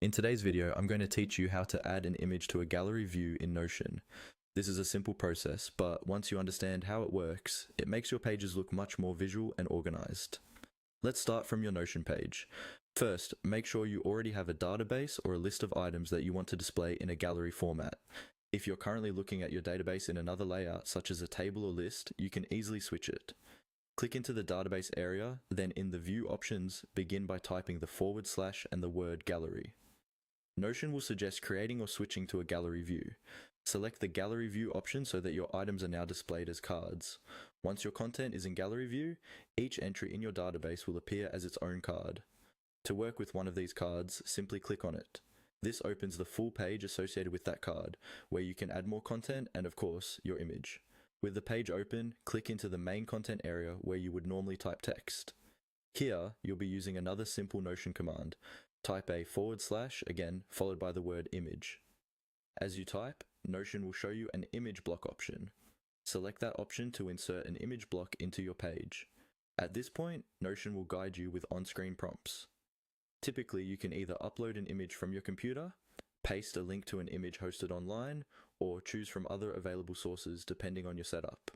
In today's video, I'm going to teach you how to add an image to a gallery view in Notion. This is a simple process, but once you understand how it works, it makes your pages look much more visual and organized. Let's start from your Notion page. First, make sure you already have a database or a list of items that you want to display in a gallery format. If you're currently looking at your database in another layout, such as a table or list, you can easily switch it. Click into the database area, then in the View options, begin by typing the / and the word Gallery. Notion will suggest creating or switching to a gallery view. Select the gallery view option so that your items are now displayed as cards. Once your content is in gallery view, each entry in your database will appear as its own card. To work with one of these cards, simply click on it. This opens the full page associated with that card, where you can add more content and, of course, your image. With the page open, click into the main content area where you would normally type text. Here, you'll be using another simple Notion command. Type a / again, followed by the word image. As you type, Notion will show you an image block option. Select that option to insert an image block into your page. At this point, Notion will guide you with on-screen prompts. Typically, you can either upload an image from your computer, paste a link to an image hosted online, or choose from other available sources depending on your setup.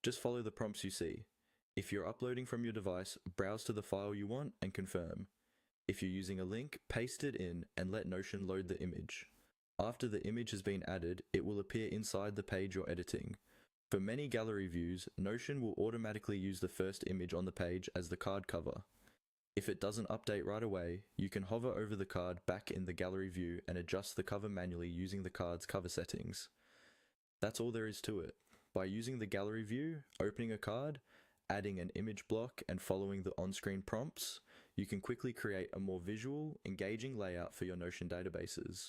Just follow the prompts you see. If you're uploading from your device, browse to the file you want and confirm. If you're using a link, paste it in and let Notion load the image. After the image has been added, it will appear inside the page you're editing. For many gallery views, Notion will automatically use the first image on the page as the card cover. If it doesn't update right away, you can hover over the card back in the gallery view and adjust the cover manually using the card's cover settings. That's all there is to it. By using the gallery view, opening a card, adding an image block and following the on-screen prompts, you can quickly create a more visual, engaging layout for your Notion databases.